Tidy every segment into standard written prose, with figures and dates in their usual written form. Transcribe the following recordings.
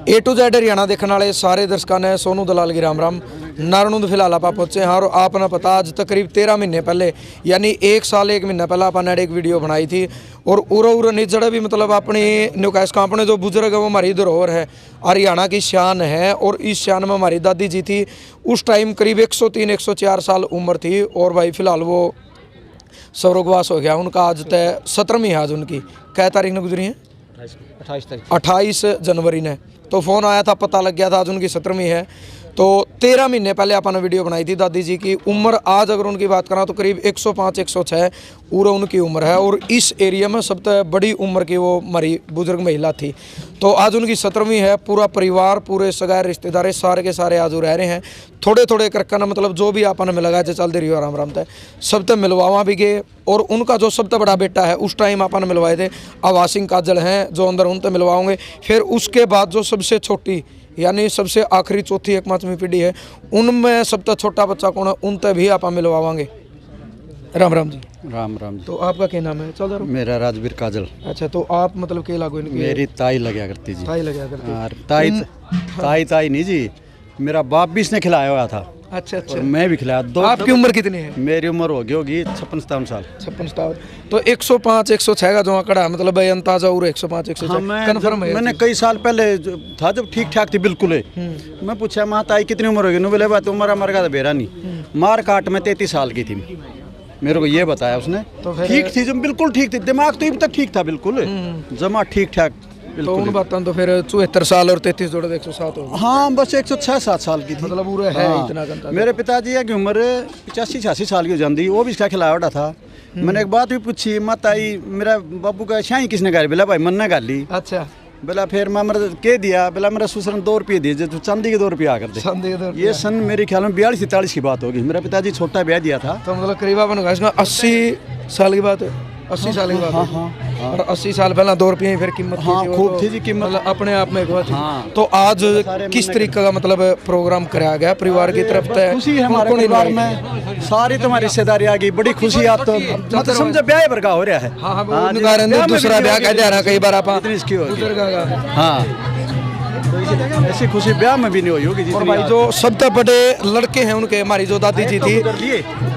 A to Z Haryana देखने वाले सारे दर्शकों ने सोनू दलाल की राम राम। नारनूंद फिलहाल आप पहुंचे हैं और आपने पता आज तकरीब 13 महीने पहले यानी 1 साल 1 महीना पहले आपने एक वीडियो बनाई थी और उरा निजड़ा भी मतलब अपनी न्यूकाइस का अपने जो बुजुर्ग है वो हमारी धरोहर है, हरियाणा की शान है। और इस शान में हमारी दादी जी थी, उस टाइम करीब 103-104 साल उम्र थी और भाई फिलहाल वो स्वर्गवास हो गया उनका। आज तय 17वीं आज उनकी कै तारीख ने गुजरी है? 28 जनवरी ने। तो फ़ोन आया था, पता लग गया था आज उनकी 17वीं है। तो 13 महीने पहले आपने वीडियो बनाई थी दादी जी की उम्र। आज अगर उनकी बात करा तो करीब 105-106 पूरा उनकी उम्र है और इस एरिया में सबसे बड़ी उम्र की वो हमारी बुजुर्ग महिला थी। तो आज उनकी 17वीं है। पूरा परिवार, पूरे सगाए रिश्तेदार सारे के सारे आज रह रहे हैं। थोड़े थोड़े करके ना मतलब जो भी आपने मिलगा जो चलते रही हो आराम आराम तय सब तक मिलवावा भी गए। और उनका जो सबसे बड़ा बेटा है उस टाइम आपने मिलवाए थे आवाज सिंह काजल हैं जो अंदर उन तक मिलवाओगे। फिर उसके बाद जो सबसे छोटी यानी सबसे आखिरी चौथी एक 5वीं पीढ़ी है उनमें सबसे छोटा बच्चा कौन है उन तक भी आप मिलवाएंगे। राम राम जी। राम राम जी। तो आपका क्या नाम है? चल मेरा राजवीर काजल। अच्छा, तो आप मतलब के लागू इनके? मेरी ताई लगा करती जी। ताई लगा करती। और ताई नहीं जी, मेरा बाप भी इसने खिलाया हुआ था। अच्छा अच्छा। और मैं भी खिलाया। दो। आपकी उम्र कितनी है? मेरी उम्र होगी 56-57 साल। 56-57। तो 105-106 का जो आंकड़ा मतलब अंदाजा और 105-106 कन्फर्म है? मैंने कई साल पहले था जब ठीक ठाक थी बिल्कुल है। मैं पूछा माँ ताई कितनी उम्र होगी? बोले बात उम्र मर का बेरा नहीं, मार काट में 33 साल की थी। मेरे को ये बताया उसने। तो ठीक थी जब बिल्कुल ठीक थी, दिमाग तो अभी तक ठीक था बिल्कुल जमा ठीक ठाक। तो उन बातों तो फिर 74 साल और 33 जोड़े 107 हो। हाँ बस 106-107 साल की थी मतलब पूरा है। हाँ। इतना घंटा मेरे पिताजी की उम्र 85-86 साल की जाती, वो भी इसका खिलावटा था। मैंने एक बात भी पूछी, माता आई मेरा बाबू का शाही किसने गाली? बोला भाई मन ने गाली। अच्छा। बोला फिर मैं मेरा कह दिया, बोला मेरा सुसरन 2 रुपये दिए जो चांदी के 2 रुपये आकर दे। ये सन मेरे ख्याल में 42-43 की बात होगी। मेरा पिताजी छोटा ब्याह दिया था तो मतलब करीबन 80 साल की बात है। 80 साल की बात है। हाँ। और 80 साल पहले 2 रुपये ही फिर कीमत खूब थी जी कीमत मतलब अपने आप में एक बात। हाँ। तो आज किस तरीके का मतलब प्रोग्राम कराया गया परिवार की तरफ से? खुशी है हमारे परिवार में, सारी तुम्हारी रिश्तेदारी आ गई, बड़ी खुशी। आप तो मतलब समझो ब्याह भर का हो रहा है। हाँ, दूसरा ब्याह कह जा रहा कई बार आप ऐसी खुशी ब्याह में भी नहीं हुई होगी। और भाई जो सबसे बड़े लड़के हैं उनके, हमारी जो दादी जी थी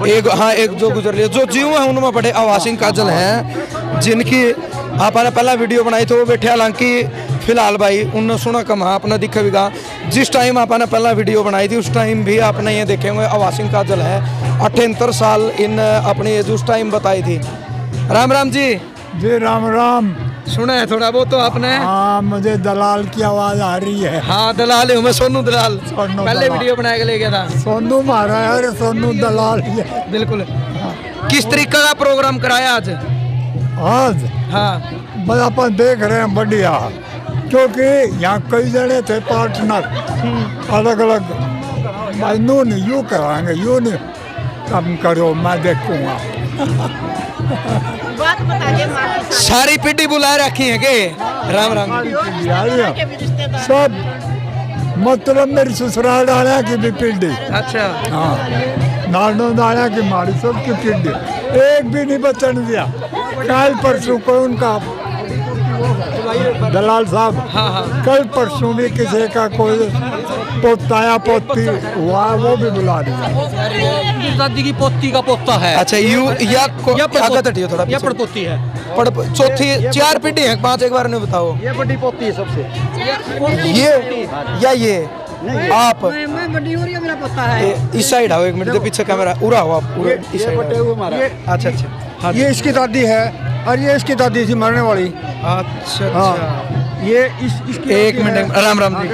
एक जो गुजर लिए, जो जीव है उनमें बड़े आवाज सिंह काजल हैं जिनकी आपने पहला वीडियो बनाई थी वो बैठे। हालांकि फिलहाल भाई उन सुना कम आपने दिखा भी गा जिस टाइम आपने पहला वीडियो बनाई थी उस टाइम भी आपने ये देखे होंगे आवाज सिंह काजल है 78 साल इन अपनी एज उस टाइम बताई थी। राम राम जी। जी राम राम। सुना है थोड़ा बहुत तो आपने? हाँ, मुझे दलाल की आवाज आ रही है। हाँ दलाल हूँ मैं, सोनू दलाल। पहले वीडियो बना के ले गया था। सोनू मारा है। अरे सोनू दलाल ही है। बिल्कुल। किस तरीके का प्रोग्राम कराया आज? आज हाँ बस अपन देख रहे हैं बढ़िया, क्योंकि यहाँ कई जने थे पार्टनर अलग अलग। यूँ नहीं यूँ कराएंगे, यूँ नहीं कम करो मैं देखूंगा। सारी पीढ़ी बुला रखी है के? राम राम। सब मतलब मेरी ससुराल डाला की भी पीढ़ी। अच्छा। हाँ, नानो डाला की मारी सबकी पीढ़ी, एक भी नहीं बचन दिया। कल परसों को उनका दलाल साहब। हाँ। कल परसों भी किसी का कोई पोता या पोती हुआ वो भी बुला दिया। दादी की पोती का पोता है। अच्छा या पड़पोती है। चौथी 4 पीढ़ी है 5 एक बार नहीं बताओ। ये बड़ी पोती है सबसे। ये आप मेरा पोता है। इस साइड आओ, 1 मिनट के पीछे कैमरा उड़ा हुआ पूरा इस साइड। अच्छा अच्छा। ये इसकी दादी है और ये इसकी दादी थी मरने वाली। अच्छा। ये इसकी 1 मिनट। राम राम जी।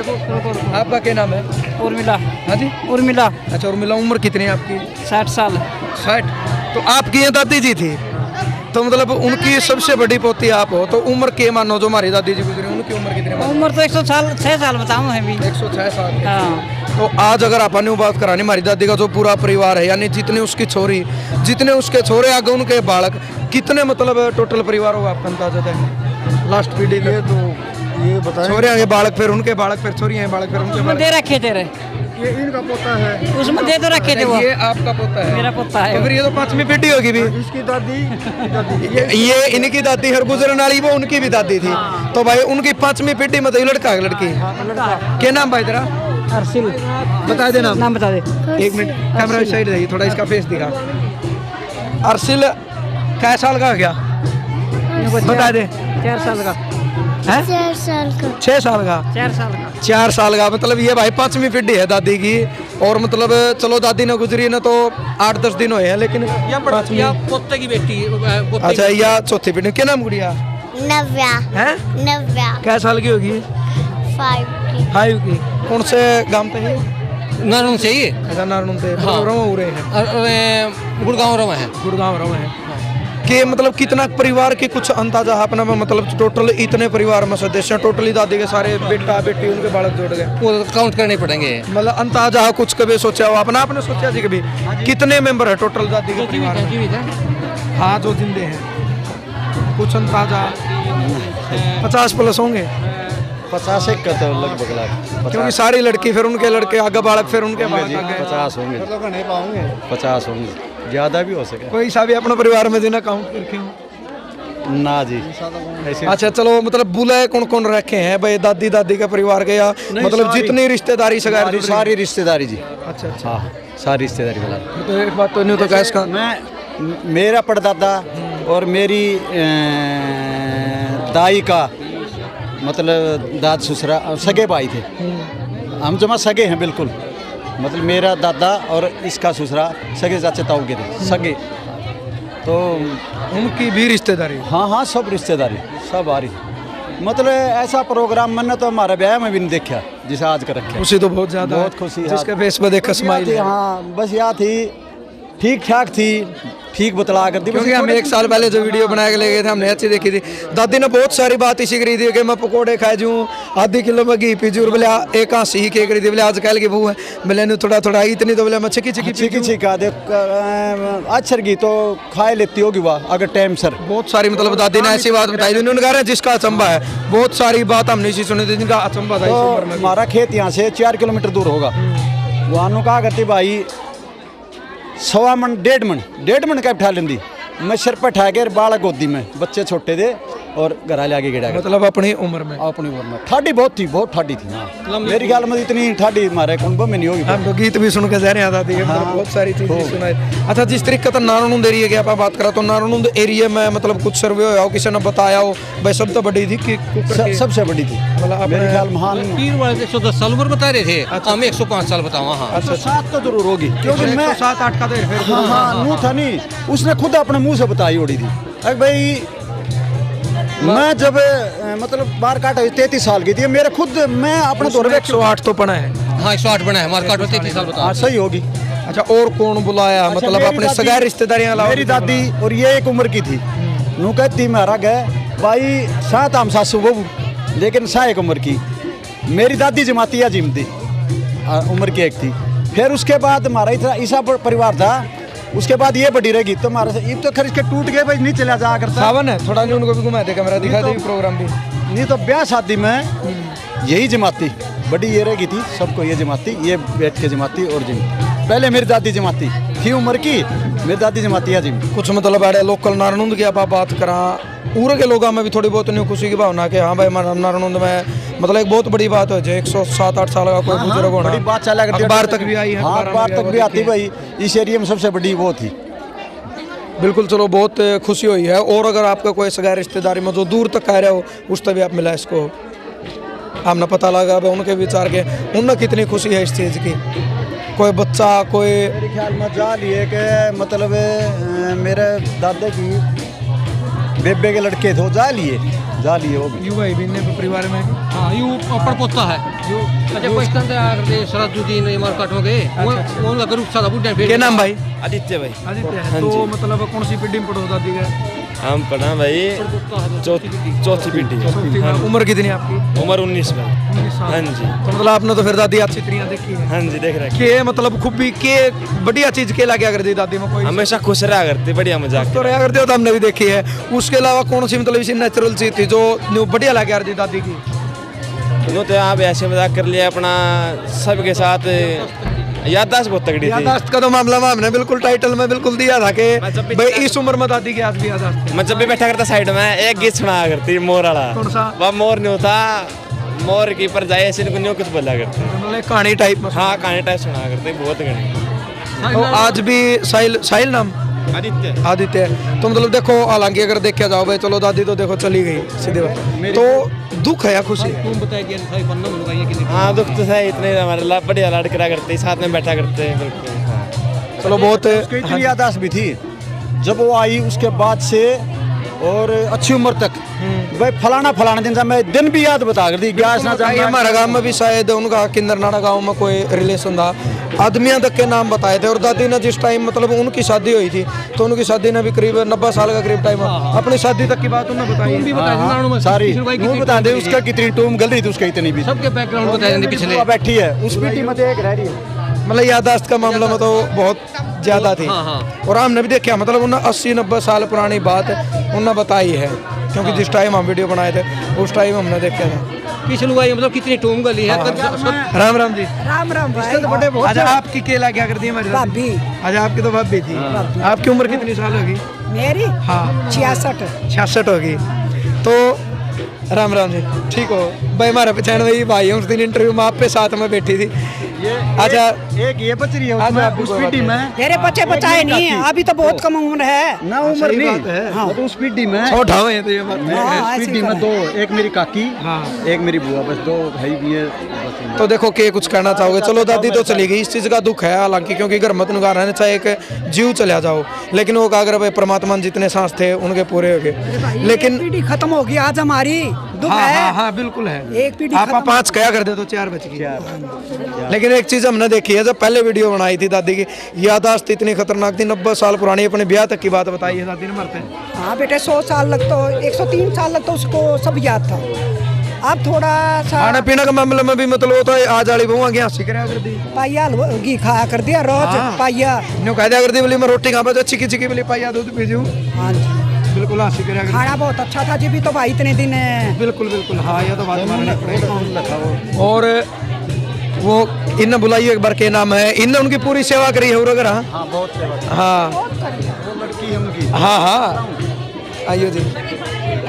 आपका क्या नाम है? उर्मिला। हाँ जी उर्मिला। अच्छा उर्मिला, उम्र कितनी है आपकी? 60 साल। 60। तो आपकी ये दादी जी थी तो मतलब उनकी सबसे बड़ी पोती आप हो, तो उम्र के मानो जो हमारी दादी जी गुजरी उनकी उम्र कितनी? उम्र तो 106 साल बताऊँ है भी। 106 साल। हाँ। तो आज अगर आपने बात करानी हमारी दादी का जो पूरा परिवार है यानी जितने उसकी छोरी जितने उसके छोरे आगे उनके बालक कितने मतलब टोटल परिवार होगा आपका अंदाजा है? लास्ट पीढ़ी के तो ये बताएं। छोरे आगे बालक फिर उनके बालक फिर छोरी हैं बालक फिर उनके बालक। दे रखे तेरे ये इनका पोता है, उसमें दे तो रखे थे वो। ये आपका पोता है, मेरा पोता है। तो फिर ये तो पांचवी पीढ़ी होगी भी। इसकी दादी ये इनकी दादी हर गुजरन वाली वो उनकी भी दादी थी, तो भाई उनकी पांचवी पीढ़ी मतलब ये लड़का है लड़की। क्या नाम भाई तेरा? अर्सिल। बता देना नाम बता दे। एक मिनट कैमरा इस साइड रहिए, थोड़ा इसका फेस दिखा। अर्सिल कै साल का हो गया बता दे। 4 साल का। है 4 साल का। 6 साल का। 4 साल का। 4 साल का मतलब ये भाई पांचवी पीढ़ी है दादी की। और मतलब चलो दादी ने गुजरी ना तो 8-10 दिन हुए हैं, लेकिन पांचवी पोते की बेटी। अच्छा या चौथी पीढ़ी। क्या नाम गुड़िया नव्या। है? नव्या। कै साल की होगी? 5 की। 5 की। कौन से गांव पे है? नानू से ही अच्छा नारायण से हो रहे हैं, गुड़गांव रवा है। गुड़गांव रहे हैं कि मतलब कितना परिवार के कुछ अंदाजा अपना में मतलब टोटल इतने परिवार में सदस्य टोटली दादी के सारे बेटा बेटी उनके बालक जोड़ गए, वो काउंट करने पड़ेंगे। मतलब अंदाजा कुछ कभी सोचा हो अपना आपने सोचा जी कभी कितने मेंबर है टोटल दादी के परिवार में? हाँ जो जिंदे हैं कुछ अंदाजा 50+ होंगे 50 एक का तो लगभग लाख, क्योंकि सारी लड़की फिर उनके लड़के आगे बालक फिर उनके बालक आगे 50 होंगे, 50 होंगे, ज़्यादा भी हो सके कोई सा भी अपने परिवार में देना काउंट करके हो ना जी ऐसे। अच्छा चलो मतलब बुलाए कौन कौन रखे हैं भाई दादी दादी के परिवार के या मतलब सारी- जितनी रिश्तेदारी सगाई सारी रिश्तेदारी जी। अच्छा अच्छा हाँ सारी रिश्तेदारी बुला। तो एक बात तो नहीं तो कैश का मेरा परदादा और मेरी दाई का मतलब दाद ससुरा सगे भाई थे, हम जमा सगे हैं बिल्कुल। मतलब मेरा दादा और इसका ससुरा सगे चाचे ताऊ के थे सगे, तो उनकी भी रिश्तेदारी हाँ हाँ सब रिश्तेदारी सब आ रही। मतलब ऐसा प्रोग्राम मैंने तो हमारे ब्याह में भी नहीं देखा जिसे आज कर रखे। खुशी तो बहुत ज्यादा बहुत है। खुशी है। जिसके फेस पे देखा स्माइल है। हाँ बस यहाँ थी ठीक ठाक थी, ठीक बतला कर दी। क्योंकि हम 1 साल पहले जो वीडियो बना के ले गए थे हमने अच्छी देखी थी, दादी ने बहुत सारी बात इसी करी थी कि मैं पकोड़े खाए जूँ आधी किलो में घी पी जूँ बोले एक हाँसी ही के करी थी बोले आज कल की बहू है बोले नहीं थोड़ा थोड़ा इतनी तो बोले मैं छिकी छिकी छिकी छिका दे अच्छर की तो खाए लेती होगी वह अगर टाइम सर। बहुत सारी मतलब दादी ने ऐसी बात बताई थी उन्होंने कहा जिसका अचंबा है, बहुत सारी बात हमने इसी सुनी थी जिनका अचंबा था इस तो उम्र में। हमारा खेत यहाँ से 4 किलोमीटर दूर होगा। वहाँ कहा करती भाई 1.25 मन 1.5 मन का उठा लेंदी, मैं सिर पर ठा के बालक गोदी में बच्चे छोटे थे और घर आले आगे गिरा मतलब अपनी उम्र में अपनी उम्र में ठाडी बहुत थी, बहुत ठाडी थी। हाँ मेरी ख्याल में इतनी ठाडी हमारे कुंभ में नहीं होगी। हम तो गीत भी सुन के जा रहे हैं दादी के मतलब बहुत सारी चीजें सुनाई। अच्छा जिस तरीके का नारायण एरिया की आप बात करा तो नारायण एरिया में मतलब कुछ सर्वे हो किसी ने बताया हो भाई सब तो बड़ी थी कि सबसे बड़ी थी मतलब मेरे ख्याल महान। 110 साल उम्र बता रहे थे, हम 105 साल बताओ। हाँ 107 तो जरूर होगी क्योंकि मैं 7-8 का तो फिर हाँ हाँ नू था नहीं, उसने खुद अपने मुंह से बताई ओड़ी थी। अरे भाई मैं जब मतलब बार काटा 33 साल की थी मेरे खुद मैं अपने दौर में 108 तो पड़ा है। हाँ 108 बना है हमारे कार्ड में 33 साल बताओ। हाँ सही होगी। अच्छा और कौन बुलाया मतलब मेरी अपने दादी- सगाई रिश्तेदारियां अलावा मेरी दादी और ये एक उम्र की थी। नू कहती मारा गए भाई सात हम सासू बहू लेकिन सा एक उम्र की। मेरी दादी जमाती या जिमती उम्र की एक थी। फिर उसके बाद हमारा इतना ईसा परिवार था, उसके बाद ये बड़ी रहेगी तो हमारा ये तो खर्च के टूट गए भाई नहीं चला जा करता। सावन है थोड़ा नहीं उनको भी घुमा दे कैमरा दिखा दे प्रोग्राम भी नहीं तो ब्याह शादी में यही जमाती बड़ी ये रहेगी थी, सबको ये जमाती ये बैठ के जमाती और जिम। पहले मेरी दादी जमाती थी उम्र की, मेरी दादी जमाती है जिम। कुछ मतलब अड़े लोकल नारायण की आप बात करा उर के लोगों में भी थोड़ी बहुत नहीं खुशी की भावना कि हाँ भाई नारायण में मतलब एक बहुत बड़ी बात है जो 107-8 साल का कोई बुजुर्ग होना बड़ी बात चला करती है। अखबार तक भी आई है। हाँ अखबार तक भी आती भाई। इस एरिया में सबसे बड़ी वो थी। बिल्कुल चलो बहुत खुशी हुई है। और अगर आपका कोई सगाई रिश्तेदारी में जो दूर तक कह रहे हो उस तभी आप मिला इसको हमने पता लगा भाई उनके विचार के उनमें कितनी खुशी है इस चीज़ की। कोई बच्चा कोई मेरे ख्याल में जा लिए कि मतलब मेरे दादा की बेबे के लड़के थे जा लिए वो भी। युवा भी परिवार में हाँ यू अपर पोता है यू अच्छा पाकिस्तान से आकर दे सराजुद्दीन इमार काट में गए वो उनका ग्रुप सादा बुढ़ा क्या नाम भाई? आदित्य भाई। आदित्य है। तो मतलब कौन सी पीढ़ी में पढ़ो दादी का? हम पढ़ा भाई चौथी पीढ़ी। उम्र कितनी आपकी? उम्र 19 में। 19 साल। हाँ जी तो मतलब आपने तो फिर दादी अच्छी तरीके देखी है हाँ जी देख रहे के मतलब खूब भी के बढ़िया चीज के ला क्या कर दी दादी में कोई हमेशा खुश रहा करते बढ़िया मजाक। तो रहा करते हो तो हमने भी देखी है। उसके अलावा कौन सी मतलब इसी नेचुरल चीज थी जो बढ़िया ला क्या दी दादी की? यूँ तो आप ऐसे मजाक कर लिया अपना सबके साथ याददाश्त बहुत तगड़ी थी। याददाश्त का तो मामला में हमने बिल्कुल टाइटल में बिल्कुल दिया था कि भाई इस उम्र में दादी की आज भी याददाश्त है। मैं जब भी बैठा करता साइड में एक गीत सुना करती मोर वाला। कौन सा? वह मोर नहीं होता, मोर की पर जाए ऐसे न्यू कुछ बोला करते। मतलब एक कहानी टाइप में। हाँ कहानी टाइप सुना करते बहुत घनी। तो आज भी साहिल नाम आदित्य आदित्य। तो मतलब देखो, हालांकि अगर देखा जाओ भाई, चलो दादी तो देखो चली गई सीधे बात, तो दुख है या खुशी है? तुम बताइए कि सारी बंधन होगा ये कि हाँ दुख तो है इतने हमारे बढ़िया लाड करा करते साथ में बैठा करते बिल्कुल। हाँ चलो बहुत उसकी इतनी याददाश्त भी थी जब वो आई उसके बाद से और अच्छी उम्र तक भाई फलाना दिन मैं दिन भी याद बता कर दी गैस ना ये हमारे गांव में भी शायद उनका किन्नरनाड़ा गांव में कोई रिलेशन था, आदमियों तक के नाम बताए थे। और दादी ने जिस टाइम मतलब उनकी शादी हुई थी तो उनकी शादी ने भी करीब 90 साल का करीब टाइम अपनी शादी तक की बात उन्होंने बताई। सारी बता दे उसका कितनी टूम गल रही थी उसका इतनी भी सबके बैकग्राउंड बता देंगे पिछले। बैठी है उस बेटी में एक रह रही है। मतलब याददाश्त का मामला में तो बहुत ज्यादा थी। और हमने भी देखा मतलब उन्होंने 80-90 साल पुरानी बात उन्होंने बताई है, क्योंकि जिस टाइम हम वीडियो बनाए थे उस टाइम हमने देखा था। पिछले हुआ मतलब कितनी टूम गली है। राम राम जी। राम राम भाई। तो बड़े बहुत अच्छा आपकी केला क्या करती है हमारी भाभी। अच्छा आपकी तो भाभी थी। आपकी उम्र कितनी साल होगी? मेरी हाँ 66 होगी। तो राम राम जी, ठीक हो भाई? हमारा पहचान वही भाई है, उस दिन इंटरव्यू में आप पे साथ में बैठी थी। अच्छा एक ये बच रही है उसमें उस पीढ़ी में मेरे बच्चे बचाए नहीं, अभी तो बहुत कम उम्र है ना उम्र नहीं। हाँ तो उस पीढ़ी में सौ ढावे हैं तो ये बात हाँ, इस पीढ़ी में दो, एक मेरी काकी एक मेरी बुआ, बस दो भाई भी है। तो देखो के कुछ कहना चाहोगे? चलो दादी तो चली गई, इस चीज का दुख है हालांकि, क्योंकि घर मत नुगा रहने चाहे एक जीव चला जाओ, लेकिन वो अगर भाई परमात्मा जितने सांस थे उनके पूरे हो गए। लेकिन पीढ़ी खत्म होगी आज हमारी, दुख हाँ है। हाँ हाँ बिल्कुल है। एक पीढ़ी आप खत्म 5 कया कर दे तो 4 बच गई। लेकिन एक चीज हमने देखी है, जब पहले वीडियो बनाई थी दादी की याददाश्त इतनी खतरनाक थी, 90 साल पुरानी अपने ब्याह तक की बात बताई है दादी ने मरते। हाँ बेटे 100 साल लग तो 103 साल लग तो उसको सब याद था। अब थोड़ा सा खाना पीना का मामले में भी मतलब होता है, आज वाली बहुआ हंसी कराया कर दी, पाइया घी खाया कर दिया रोज। पाइया न्यू कह दिया कर दी बोली मैं रोटी खा पाता चिकी चिकी बोली पाइया दूध भेजूं। हाँ जी बिल्कुल हंसी कराया कर दी। खाना बहुत अच्छा था जी भी तो भाई इतने दिन बिल्कुल बिल्कुल हाँ ये तो बात माननी पड़ेगी। और वो इन्हें बुलाइए एक बार, के नाम है इन्हें उनकी पूरी सेवा करी है वगैरह। हाँ बहुत सेवा। हाँ लड़की है उनकी। हाँ हाँ आइयो जी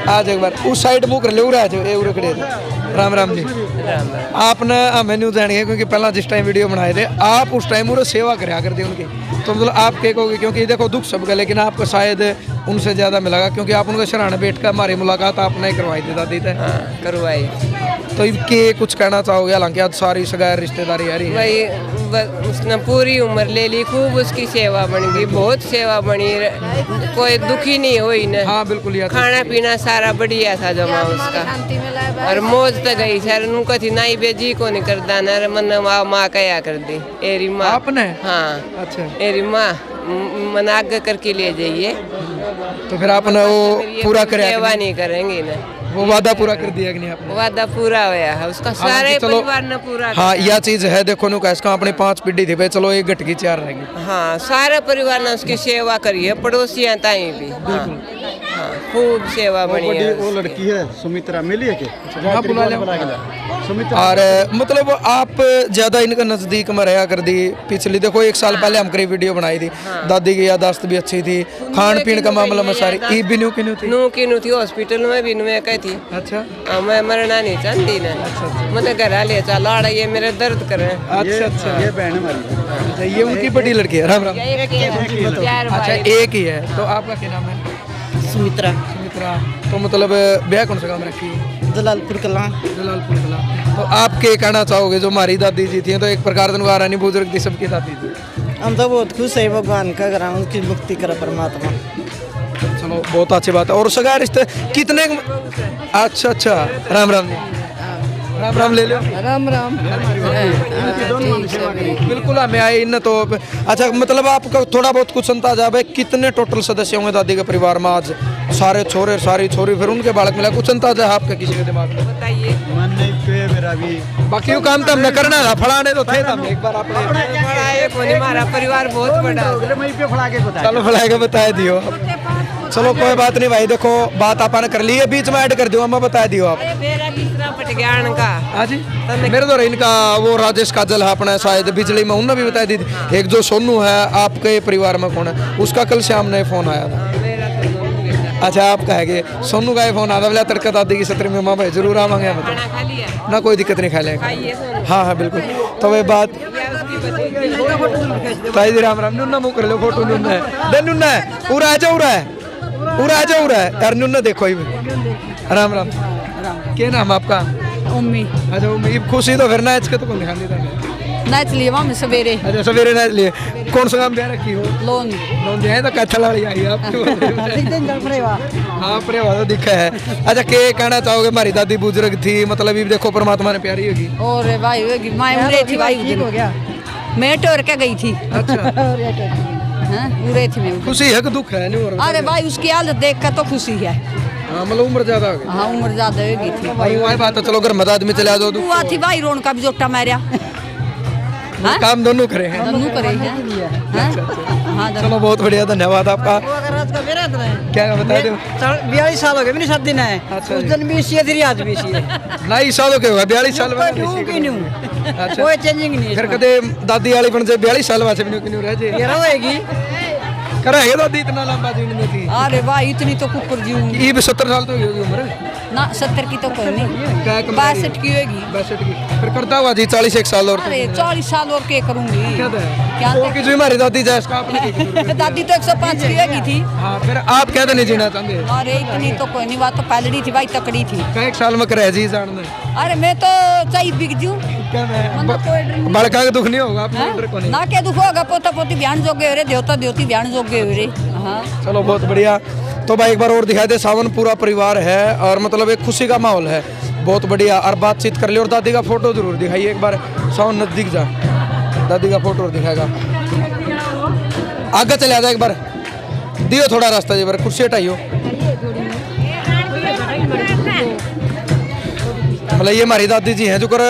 आज एक बार उस साइड मुँह कर ले उरा जो उरे खड़े थे। राम राम जी। आपने हमें न्यूज जानिए क्योंकि पहला जिस टाइम वीडियो बनाए थे आप उस टाइम उन्हें सेवा कराया करते उनकी, तो मतलब आप क्या कहोगे? क्योंकि देखो दुख सबका, लेकिन आपको शायद उनसे ज़्यादा मिलेगा क्योंकि आप उनके सराहने बैठ कर हमारी मुलाकात आपने करवाई थी दादी थे। करवाई। तो इनके कुछ कहना चाहोगे? हालांकि आज सारी सगाई रिश्तेदारी आ रही है। भाई उसने पूरी उम्र ले ली, खूब उसकी सेवा बन गई, बहुत सेवा बनी, कोई दुखी नहीं हुई न। हाँ बिल्कुल यार। खाना पीना सारा बढ़िया था जमा उसका, और मौज तो गई सर उनको थी नाई बेजी को नहीं करदा न मन माँ कया कर दी एरी माँ आपने? हाँ अच्छा एरी माँ मन आगे करके ले जाइए, तो फिर आपने वो पूरा कराया? सेवा नहीं करेंगे ना, वो वादा पूरा कर दिया कि नहीं आपने? वादा पूरा होया है उसका, सारे चलो, परिवार ने पूरा हाँ किया। यह चीज है देखो नु इसका अपने 5 पीढ़ी थी भाई, चलो एक घट की 4 रहेगी। हाँ सारे परिवार ने उसकी सेवा करी है, पड़ोसियाँ ताई भी। हाँ खूब सेवा बनी है। वो लड़की है सुमित्रा, मिली है क्या? बुला ले। सुमित्रा। और मतलब आप ज्यादा इनका नजदीक में रहा कर दी पिछली, देखो 1 साल पहले हम करीब वीडियो बनाई थी, दादी की याददाश्त भी अच्छी थी, खान पीन का मामला में सारी ई बिनू किनू थी। नू की नू थी हॉस्पिटल में भी नू कही थी। अच्छा मैं मरना नहीं चाहती ना, मैं घर ले चलो आड़ा ये मेरे दर्द करे। अच्छा अच्छा ये बहन हमारी। अच्छा ये उनकी बड़ी लड़की है। राम राम। अच्छा एक ही है। तो आपका क्या नाम है? सुमित्रा सुमित्रा। तो मतलब ब्याह कौन सा काम रखी? जलालपुर कला। जलालपुर कला। तो आप क्या कहना चाहोगे? जो हमारी दादी जी थी तो एक प्रकार से रानी बुजुर्ग थी, सबकी दादी थी। हम तो बहुत खुश है भगवान का करा उनकी मुक्ति करे परमात्मा। चलो बहुत अच्छी बात है। और सगा रिश्ते कितने? अच्छा अच्छा राम राम जी। राम राम ले लो। राम राम। बिल्कुल हमें आए इन तो। अच्छा मतलब आपका थोड़ा बहुत कुछ अंदाजा है कितने टोटल सदस्य होंगे दादी के परिवार में आज? सारे छोरे सारी छोरी फिर उनके बालक मिला, कुछ अंदाजा है आपका किसी के दिमाग में? बताइए। मन नहीं पे मेरा भी। बाकी वो काम तो हमने करना था, फड़ाने तो थे हम एक बार आपने। हमारा परिवार बहुत बड़ा है। मैं पे फड़ा के बता। चलो फड़ा के बता दियो। चलो कोई बात नहीं भाई, देखो बात आपने कर ली है, बीच में ऐड कर दियो, मैं बता दियो आप। मेरा तीसरा पट गया का हाँ जी, मेरे तो इनका वो राजेश काजल है अपना, शायद बिजली में उन्होंने भी बता दी थी। एक जो सोनू है आपके परिवार में कौन है, उसका कल शाम ने फोन आया था। अच्छा आपका है कि सोनू का ही फोन आया था, बोला तड़का दादी की सत्र में माँ भाई जरूर आवांगे, मतलब ना कोई दिक्कत नहीं, खा लेंगे। हाँ हाँ बिल्कुल। तो वही बात भाई जी, राम राम। नुन्ना मुँह कर लो, फोटो नुन्ना है, दे नुन्ना है, उरा आ जाओ, उरा है, उरा आ जाओ, उरा है यार, नुन्ना देखो ही। राम राम, क्या नाम आपका? उम्मी। अच्छा उम्मी, खुशी तो फिर नाच के तो कौन दिखाने था? नाच लिए वहाँ में सवेरे। अच्छा सवेरे नाच लिए। कौन सा काम ब्याह रखी हो? लोन लोन दिया है तो कैथल वाली आई है आपकी। हाँ प्रेवा तो दिखा है। अच्छा के कहना चाहोगे, हमारी दादी बुजुर्ग थी, मतलब ये देखो परमात्मा ने प्यारी होगी। और भाई होगी, मैं उरे थी भाई, ठीक हो गया, मैं टोर के गई थी। अच्छा उरे थी मैं। खुशी है कि दुख है? नहीं हो रहा। अरे भाई उसकी हालत देख कर तो खुशी है। हाँ मतलब उम्र ज्यादा हो गई। हाँ उम्र ज्यादा हो गई थी। वही बात है, चलो घर मदद में चले जाओ। हुआ थी भाई, रोन का भी जोटा मारा। काम दोनों करे हैं, दोनों करे हैं। हाँ चलो बहुत बढ़िया, धन्यवाद आपका। क्या बता दो? 42 साल हो गए मेरी शादी ने। उस दिन भी इसी थी, आज भी इसी है। ना 20 साल हो गए, 42 साल में कोई चेंजिंग नहीं। फिर कदे दादी वाली बन जाए 42 साल वासे भी क्यों रह जाए? ये रहेगी करे दादी इतना लंबा जीवन में थी। अरे भाई इतनी तो कुकर जीऊंगी। ये भी 70 साल तो होगी उम्र ना, 70 की तो कोई नहीं, 62 की होगी। 62 की फिर करता हुआ जी 40 एक साल और। अरे 40 साल और क्या करूंगी? क्या कि जो हमारी दादी जैस का आपने दादी तो 105 की होगी थी। हाँ फिर आप कहते नहीं जीना चाहते? अरे इतनी तो कोई नहीं, बात तो पहलड़ी थी भाई, तकड़ी थी। एक साल में करे जी जानना। अरे मैं तो चाहिए बिक जूं, बड़का का दुख नहीं होगा आपको? ना क्या दुख होगा, पोता पोती ध्यान जोगे हो रे, देवता देवती ध्यान जोगे हो रे। हाँ चलो बहुत बढ़िया। तो भाई एक बार और दिखाई दे, सावन पूरा परिवार है और मतलब एक खुशी का माहौल है, बहुत बढ़िया। और बातचीत कर ली, और दादी का फोटो जरूर दिखाइए एक बार, सावन नजदीक जा, दादी का फोटो दिखाएगा। आगे चले आजा एक बार, दियो थोड़ा रास्ता जी, बार कुर्सी हटाइयो। मतलब ये हमारी दादी जी हैं जो कर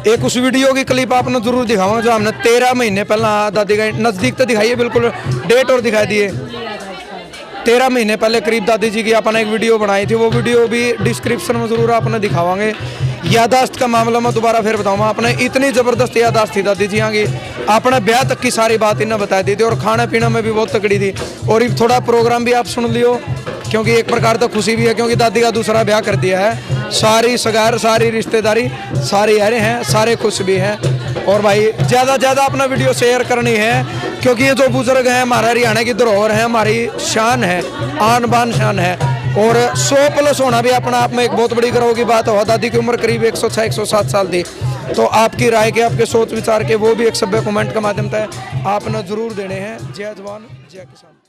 एक उस वीडियो की क्लिप आपने जरूर दिखाऊंगा जो हमने 13 महीने पहला दादी का नज़दीक तो दिखाई है, बिल्कुल डेट और दिखा दिए। 13 महीने पहले करीब दादी जी की आपने एक वीडियो बनाई थी, वो वीडियो भी डिस्क्रिप्शन में जरूर आपने दिखावांगे। यादाश्त का मामला मैं दोबारा फिर बताऊंगा, आपने इतनी ज़बरदस्त यादाश्त थी दादी जी यहाँ की, आपने ब्याह तक की सारी बात इन्हें बता दी थी, और खाना पीना में भी बहुत तकड़ी थी। और ये थोड़ा प्रोग्राम भी आप सुन लियो, क्योंकि एक प्रकार तो खुशी भी है, क्योंकि दादी का दूसरा ब्याह कर दिया है, सारी सगार सारी रिश्तेदारी सारे यारे हैं, सारे खुश भी हैं। और भाई ज़्यादा ज़्यादा अपना वीडियो शेयर करनी है, क्योंकि ये जो बुजुर्ग हैं हमारे हरियाणा की धरोहर है, हमारी शान है, आन बान शान है। और 100+ होना भी अपना आप में एक बहुत बड़ी गर्व की बात हो। दादी की उम्र करीब 106-107 साल थी। तो आपकी राय के, आपके सोच विचार के, वो भी एक सभ्य कमेंट के माध्यम से आपने जरूर देने हैं। जय जवान जय किसान।